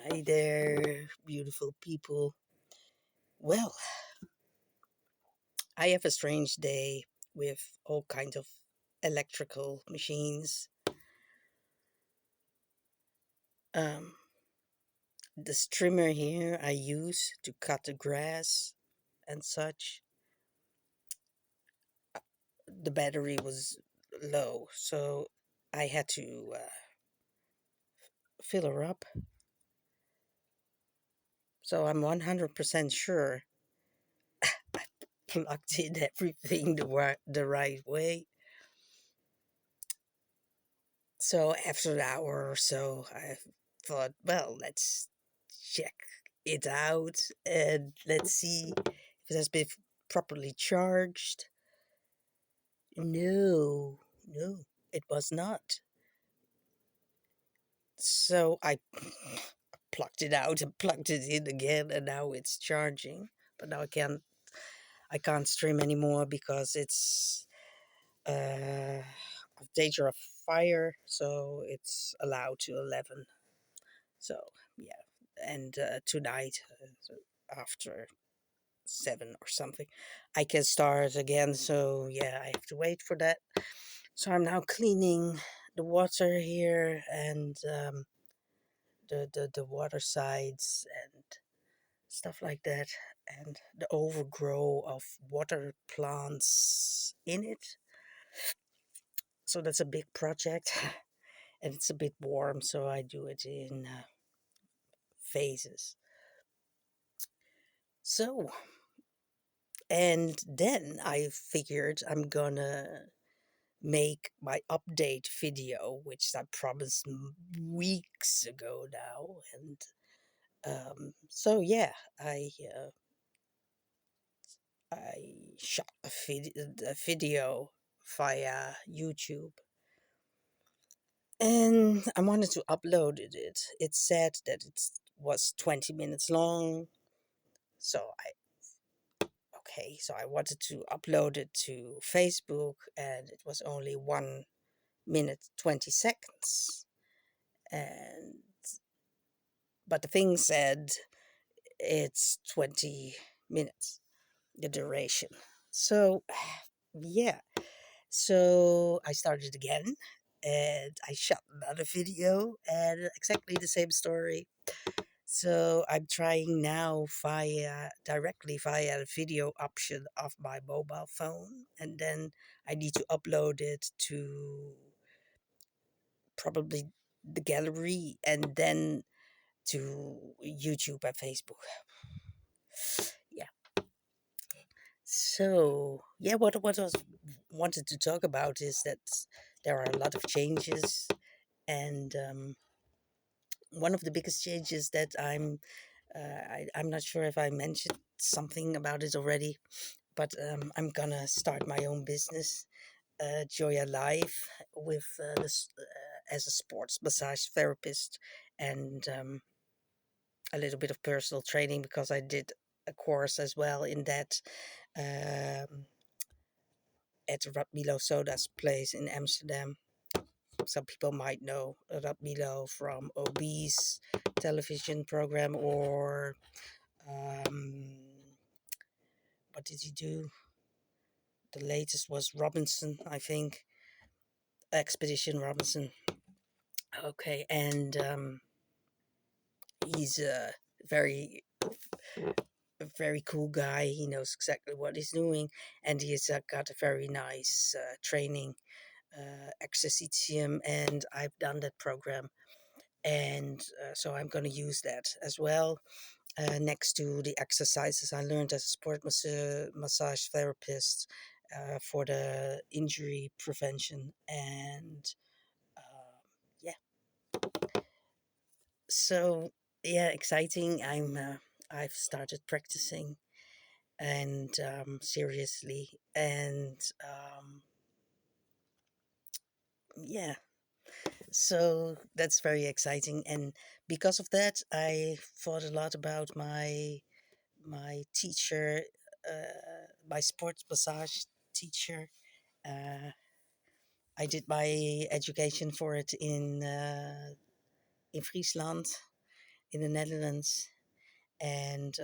Hi there, beautiful people. Well, I have a strange day with all kinds of electrical machines. Um, the trimmer here I use to cut the grass and such, the battery was low, so I had to fill her up. So I'm 100% sure plugged in everything the right way. So after an hour or so, I thought, well, let's check it out and let's see if it has been properly charged. No, it was not. So I plugged it out and plugged it in again, and now it's charging. But now I can't stream anymore because it's uh, a danger of fire, so it's allowed to 11. So yeah, and tonight so after 7 or something, I can start again. So yeah, I have to wait for that. So I'm now cleaning the water here and the water sides and stuff like that, and the overgrow of water plants in it. So that's a big project, and it's a bit warm, so I do it in phases. So and then I figured I'm gonna make my update video, which I promised weeks ago now. And so, yeah, I shot a video via YouTube. And I wanted to upload it. It said that it was 20 minutes long. So so I wanted to upload it to Facebook, and it was only 1 minute 20 seconds. And but the thing said it's 20 minutes, the duration. So yeah, so I started again and I shot another video and exactly the same story. So I'm trying now directly via the video option of my mobile phone, and then I need to upload it to probably the gallery and then to YouTube and Facebook. Yeah. So yeah, what I was wanted to talk about is that there are a lot of changes, and one of the biggest changes that I'm not sure if I mentioned something about it already, but I'm gonna start my own business, Joiya-Life, with as a sports massage therapist and a little bit of personal training because I did a course as well in that um, at Radmilo Soda's place in Amsterdam. Some people might know Radmilo from Obese television program, or um, what did he do? The latest was Robinson, I think, Expedition Robinson. Okay, and he's a very cool guy. He knows exactly what he's doing, and he's got a very nice training exercitium, and I've done that program, and so I'm going to use that as well. Next to the exercises I learned as a massage therapist for the injury prevention, and yeah, so yeah, exciting. I've started practicing and seriously, and yeah, so that's very exciting. And because of that, I thought a lot about my teacher, my sports massage teacher. uh, I did my education for it in Friesland, in the Netherlands, and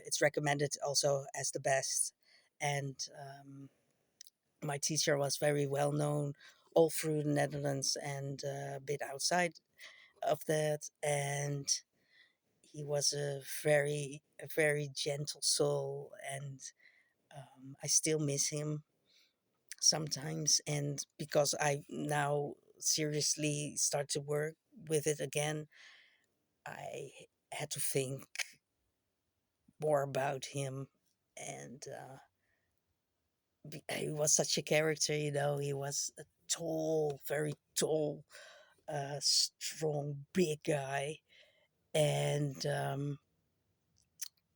it's recommended also as the best. And my teacher was very well known all through the Netherlands and a bit outside of that. And he was a very gentle soul, and I still miss him sometimes. And because I now seriously start to work with it again, I had to think more about him. And he was such a character, you know. He was a tall, very tall, strong, big guy, and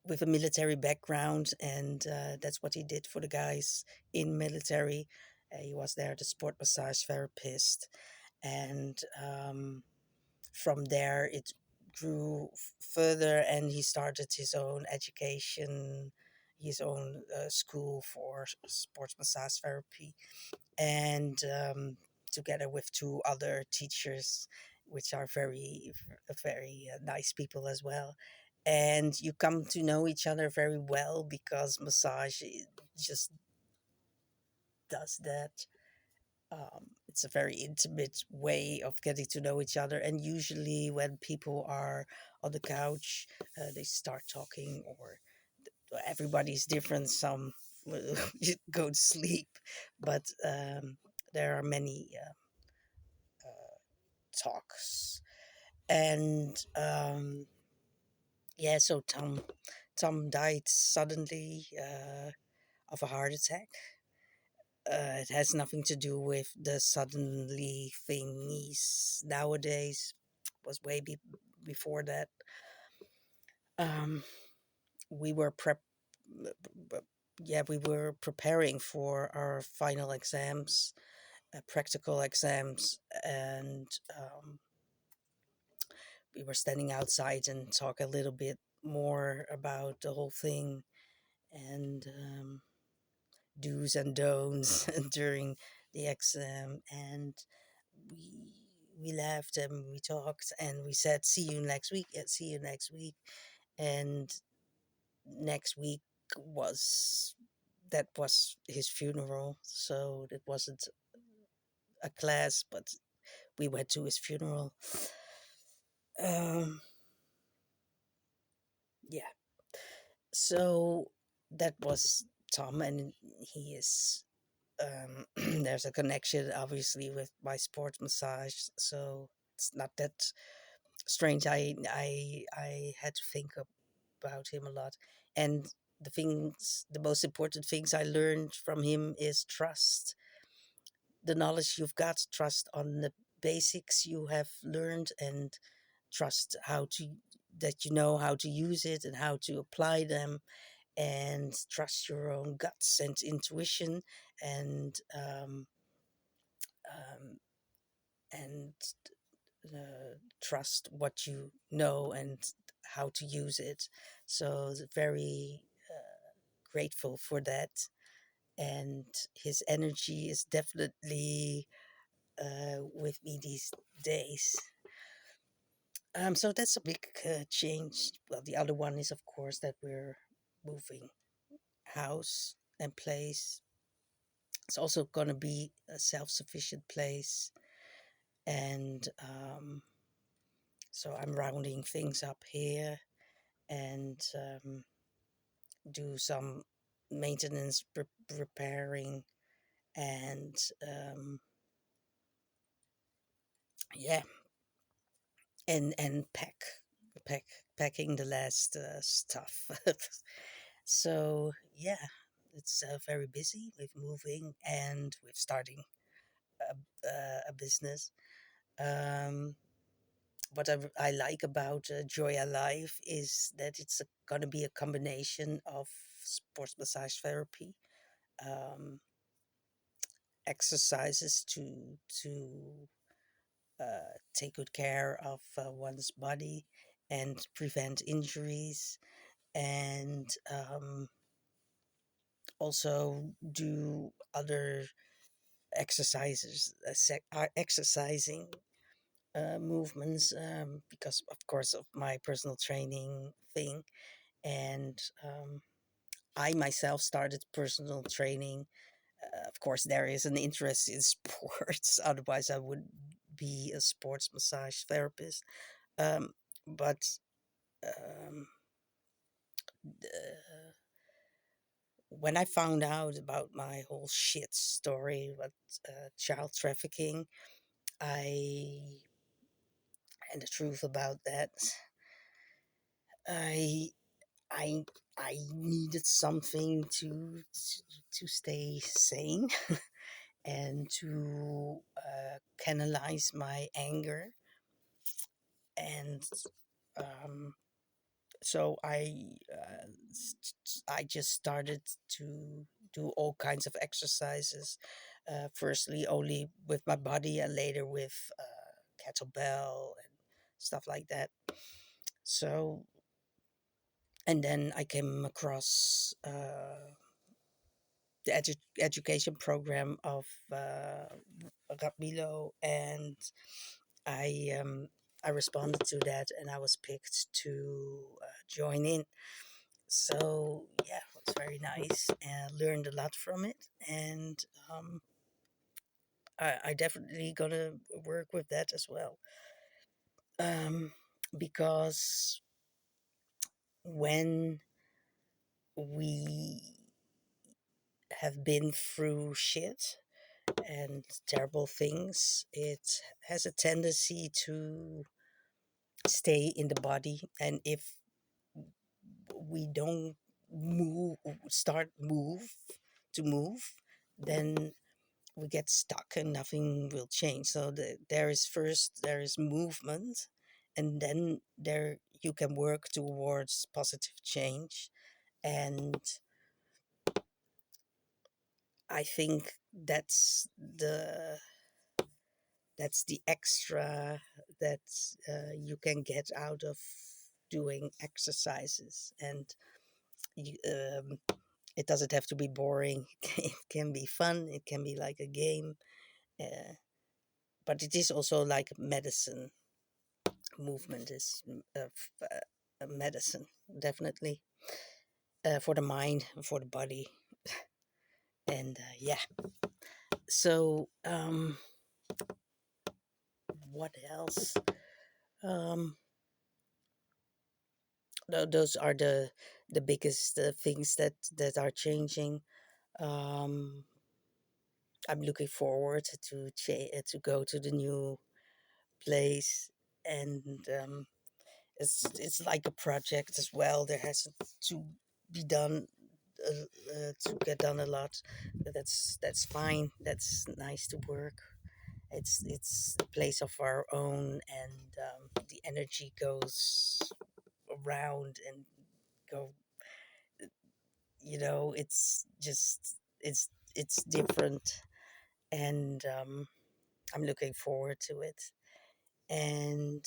with a military background, and that's what he did for the guys in military. He was there, the sport massage therapist, and from there it grew further, and he started his own education, his own school for sports massage therapy, and together with two other teachers, which are very nice people as well. And you come to know each other very well because massage just does that. It's a very intimate way of getting to know each other. And usually, when people are on the couch, they start talking, or everybody's different. Some will go to sleep, but there are many talks. And yeah, so Tom died suddenly of a heart attack. It has nothing to do with the suddenly thingies nowadays. It was before that. Um, we were yeah, we were preparing for our final exams, practical exams, and we were standing outside and talk a little bit more about the whole thing, and do's and don'ts during the exam. And we we laughed and we talked and we said, see you next week, see you next week. And next week was that was his funeral, so it wasn't a class, but we went to his funeral. um yeah, so that was Tom, and he is there's a connection obviously with my sports massage, so it's not that strange. I had to think about him a lot. And the most important things I learned from him is trust. The knowledge you've got, trust on the basics you have learned, and trust that you know how to use it and how to apply them, and trust your own guts and intuition, and um, and trust what you know and how to use it. So very grateful for that. And his energy is definitely with me these days. So that's a big change. Well, the other one is, of course, that we're moving house and place. It's also going to be a self-sufficient place. And so I'm rounding things up here, and do some maintenance, repairing, and yeah, and pack packing the last stuff. So yeah, it's very busy with moving and with starting a business. Um, what I like about Joiya-Life is that it's going to be a combination of sports massage therapy, um, exercises to take good care of one's body and prevent injuries, and also do other exercises, exercising movements, because, of course, of my personal training thing. And I myself started personal training. Of course, there is an interest in sports. Otherwise, I would be a sports massage therapist. Um, but um, uh, when I found out about my whole shit story about child trafficking, I and the truth about that, I I I needed something to stay sane and to canalize my anger. And um, so I just started to do all kinds of exercises. Firstly, only with my body, and later with kettlebell and stuff like that. So, and then I came across the education program of Rapmilo, and I um, I responded to that, and I was picked to join in. So yeah, it was very nice, and learned a lot from it. And I definitely gonna work with that as well, um, because when we have been through shit and terrible things, it has a tendency to stay in the body. And if we don't move, start move, then we get stuck and nothing will change. So there is movement, and then there you can work towards positive change. And I think that's the extra that you can get out of doing exercises. And you, it doesn't have to be boring. It can be fun, it can be like a game, uh, but it is also like medicine. Movement is a medicine, definitely, for the mind and for the body. And yeah, so what else? um those are the biggest things that are changing. um I'm looking forward to go to the new place. And it's like a project as well. There has to be done, to get done a lot. But that's fine. That's nice to work. It's a place of our own, and the energy goes around and go. It's just it's different, and I'm looking forward to it. And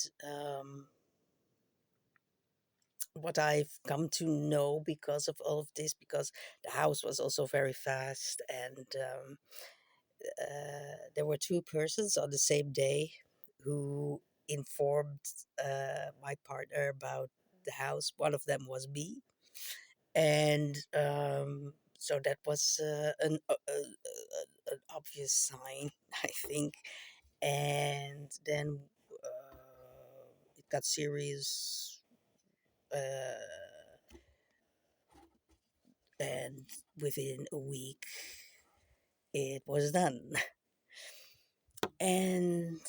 what I've come to know because of all of this, because the house was also very fast, and there were two persons on the same day who informed my partner about the house. One of them was me, and so that was an obvious sign, I think. And then it got serious. And within a week it was done. And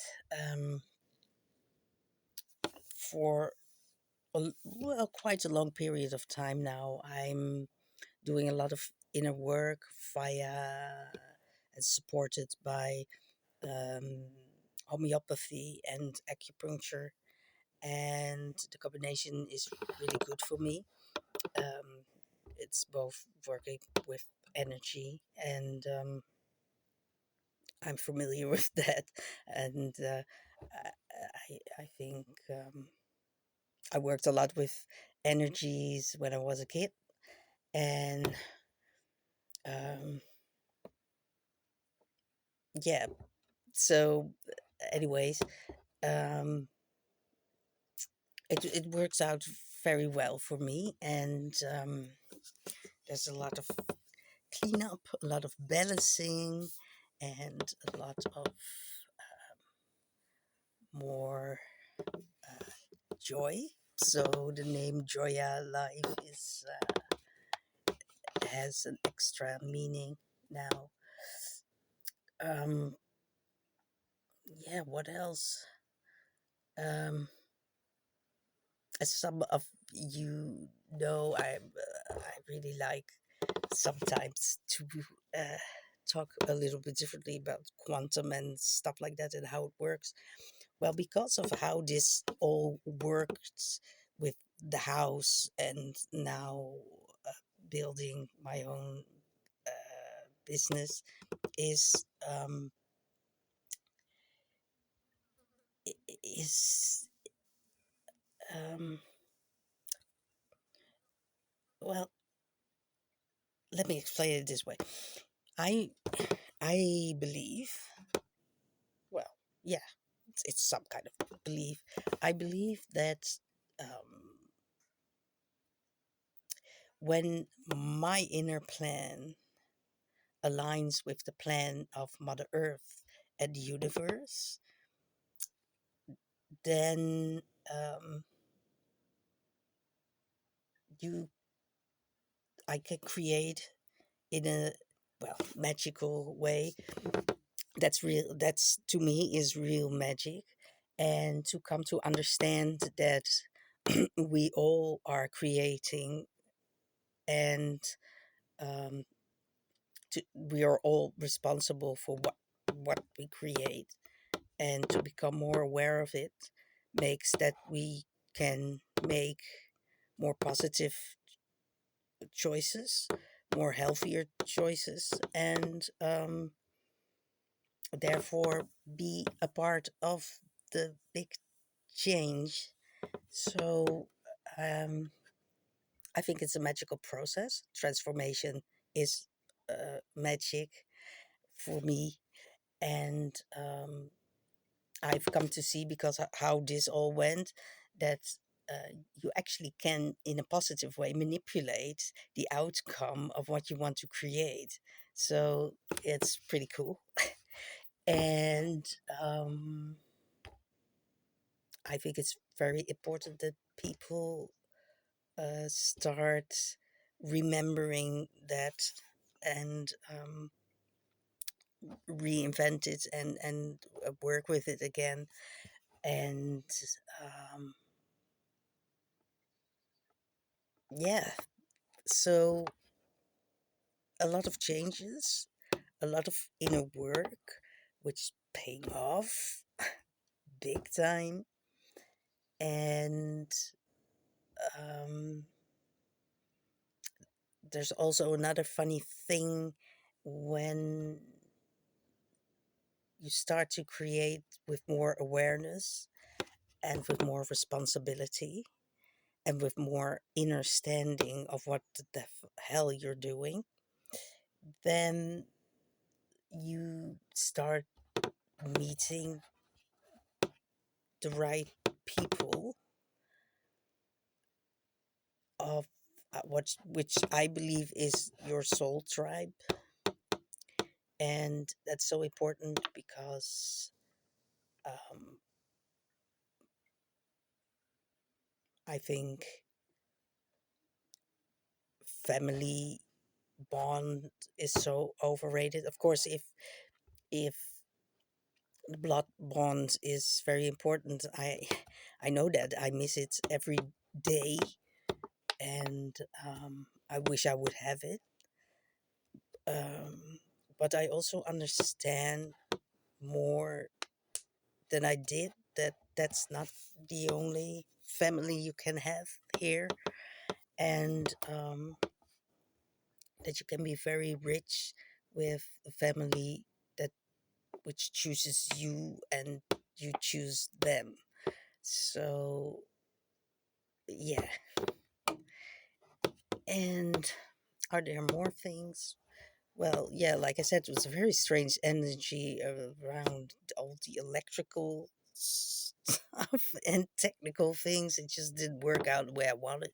um, for quite a long period of time now, I'm doing a lot of inner work via and supported by um, homeopathy and acupuncture, and the combination is really good for me. um, it's both working with energy, and I'm familiar with that. And I think I worked a lot with energies when I was a kid. And um, yeah, so, anyways, Um, it works out very well for me, and there's a lot of cleanup, a lot of balancing, and a lot of more joy. So the name Joiya-Life is has an extra meaning now. Um, yeah, what else? Um, as some of you know, I really like sometimes to uh, talk a little bit differently about quantum and stuff like that and how it works. Well, because of how this all works with the house and now uh, building my own business is is um, well. Let me explain it this way. I I believe. Well, yeah, it's some kind of belief. I believe that um, when my inner plan aligns with the plan of Mother Earth and the universe, then you I can create in a magical way. That's real. That's to me is real magic, and to come to understand that we all are creating, and um, we are all responsible for what we create, and to become more aware of it makes that we can make more positive choices, more healthier choices, and therefore be a part of the big change. So I think it's a magical process. Transformation is magic for me, and I've come to see because how this all went that you actually can, in a positive way, manipulate the outcome of what you want to create. So it's pretty cool, and I think it's very important that people start remembering that and reinvent it and work with it again. And um, yeah, so a lot of changes, a lot of inner work, which is paying off big time. And um, there's also another funny thing when you start to create with more awareness and with more responsibility and with more understanding of what the hell you're doing, then you start meeting the right people of which I believe is your soul tribe, and that's so important because um, I think family bond is so overrated. Of course, if the blood bond is very important, I know that I miss it every day, and I wish I would have it. Um, but I also understand more than I did that that's not the only family you can have here, and that you can be very rich with a family that which chooses you and you choose them. So yeah, and are there more things? Well, yeah, like I said, it was a very strange energy around all the electrical stuff and technical things. It just didn't work out the way I wanted.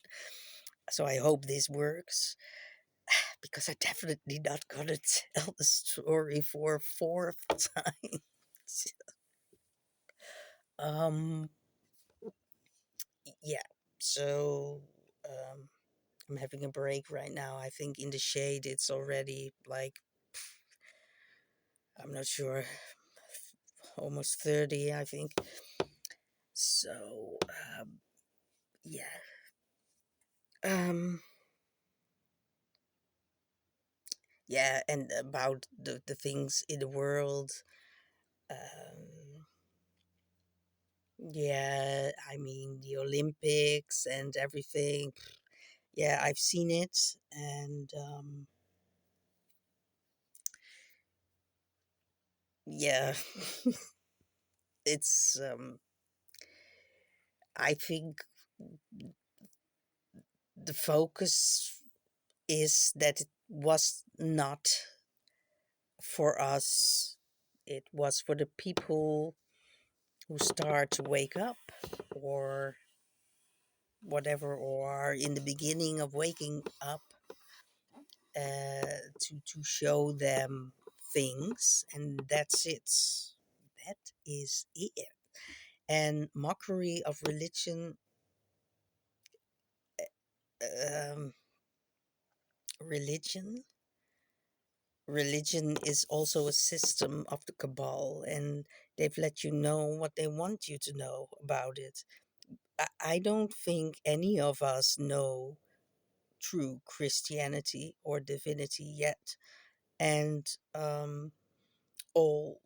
So I hope this works because I definitely not gonna tell the story for a fourth time. um, yeah. So um, I'm having a break right now. I think in the shade it's already like, I'm not sure, almost 30, I think. So yeah. Um, yeah, and about the things in the world. Um, yeah, I mean the Olympics and everything. Yeah, I've seen it, and yeah, it's. I think the focus is that it was not for us. It was for the people who start to wake up, or whatever, or are in the beginning of waking up, to show them things, and that's it. That is it. And mockery of religion, um, religion, religion is also a system of the cabal, and they've let you know what they want you to know about it. I don't think any of us know true Christianity or divinity yet, and all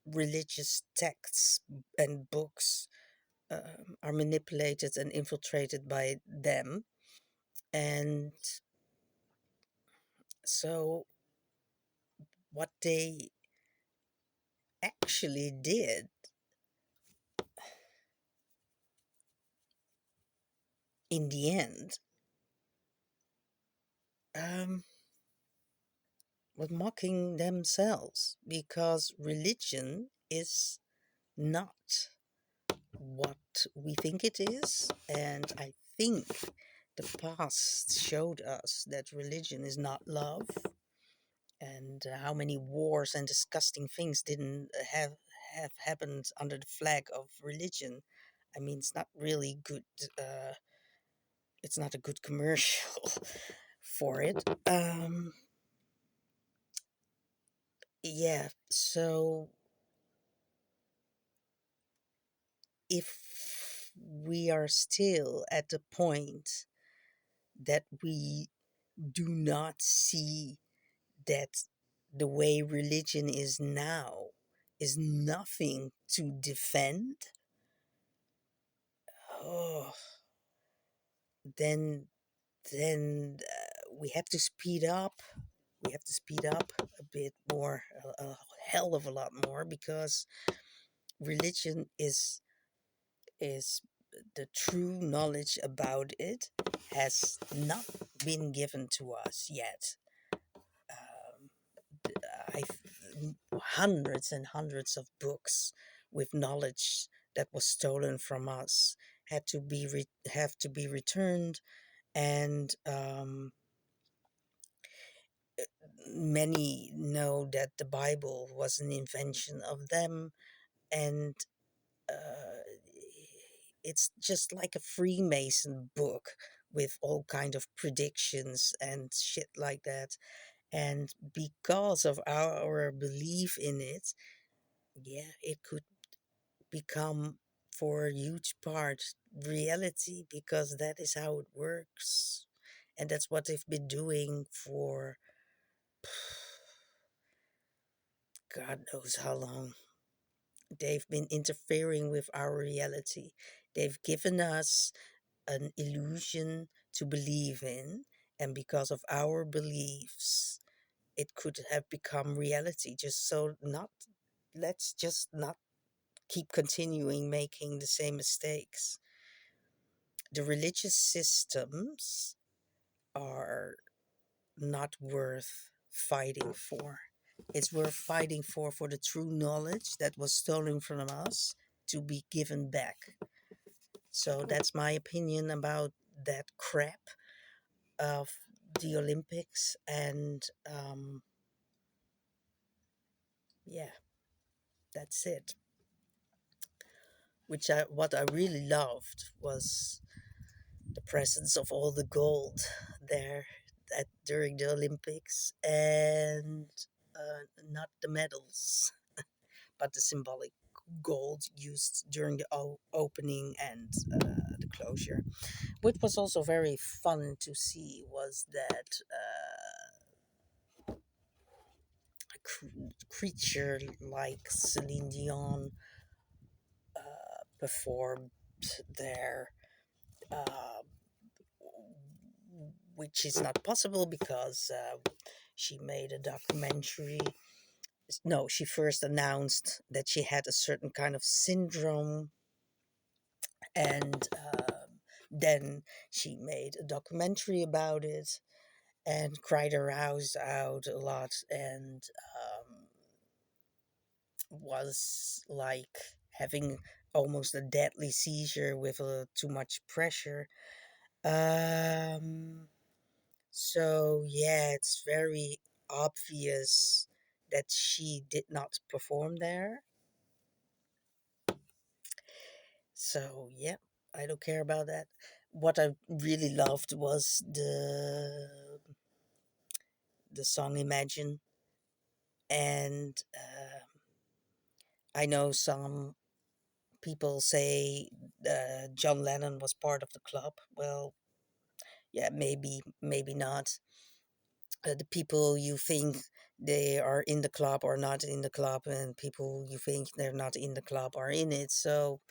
religious texts and books are manipulated and infiltrated by them. And so, what they actually did in the end um, was mocking themselves, because religion is not what we think it is. And I think the past showed us that religion is not love, and how many wars and disgusting things didn't have happened under the flag of religion. I mean, it's not really good. It's not a good commercial for it. Yeah. So if we are still at the point that we do not see that the way religion is now is nothing to defend, oh, then we have to speed up. We have to speed up a bit more, a hell of a lot more, because religion is the true knowledge about it has not been given to us yet. Um, I hundreds and hundreds of books with knowledge that was stolen from us have to be returned, and many know that the Bible was an invention of them, and uh, it's just like a Freemason book with all kind of predictions and shit like that. And because of our belief in it, yeah, it could become for a huge part reality, because that is how it works. And that's what they've been doing for God knows how long. They've been interfering with our reality. They've given us an illusion to believe in, and because of our beliefs, it could have become reality. Just so not, let's just not keep continuing making the same mistakes. The religious systems are not worth fighting for. It's worth fighting for the true knowledge that was stolen from us to be given back. So that's my opinion about that crap of the Olympics. And yeah, that's it. What I really loved was the presence of all the gold there during the Olympics, and not the medals, but the symbolic gold used during the opening and the closure. What was also very fun to see was that a creature like Celine Dion performed there, uh, which is not possible because she made a documentary. No, she first announced that she had a certain kind of syndrome, and then she made a documentary about it and cried her eyes out a lot, and was like having almost a deadly seizure with too much pressure. Um, so yeah, it's very obvious that she did not perform there. So yeah, I don't care about that. What I really loved was the song Imagine, and I know some people say John Lennon was part of the club. Well, yeah, maybe not. The people you think they are in the club are not in the club, and people you think they're not in the club are in it. So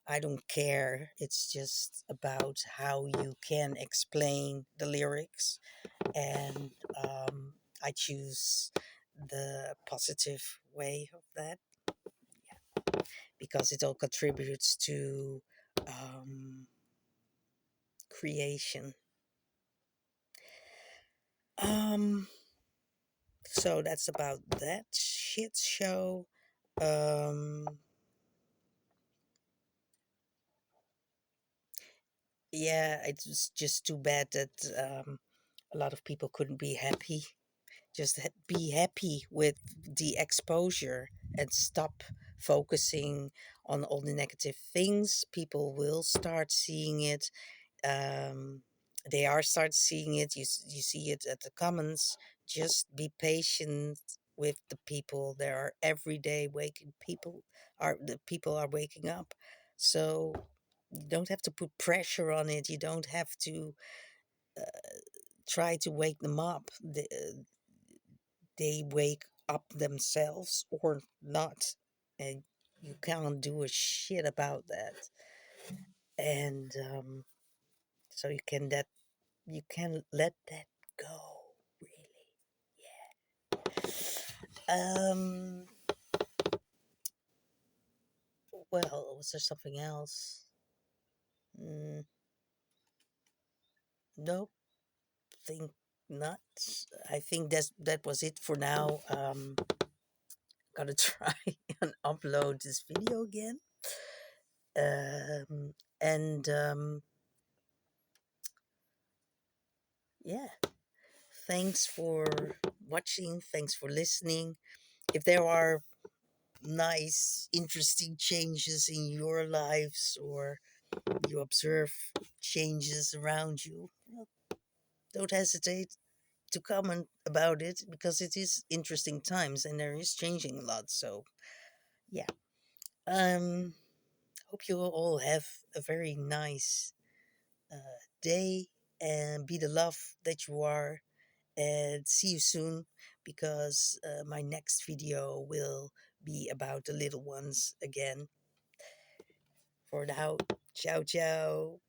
I don't care. It's just about how you can explain the lyrics, and I choose the positive way of that because it all contributes to um, creation. Um, so that's about that shit show. Um, yeah, it was just too bad that a lot of people couldn't be happy. Just be happy with the exposure and stop focusing on all the negative things. People will start seeing it. um, they are start seeing it. You see it at the comments. Just be patient with the people. There are everyday waking people. Are the people are waking up, so you don't have to put pressure on it. You don't have to try to wake them up. They wake up themselves or not, and you can't do a shit about that. And so you can let that go, really. um well, was there something else? mm, nope, think not. I think that was it for now. Gotta try and upload this video again. And yeah, thanks for watching, thanks for listening. If there are nice interesting changes in your lives, or you observe changes around you, well, don't hesitate to comment about it, because it is interesting times and there is changing a lot. So yeah, um hope you all have a very nice day, and be the love that you are, and see you soon, because my next video will be about the little ones again. For now, ciao ciao.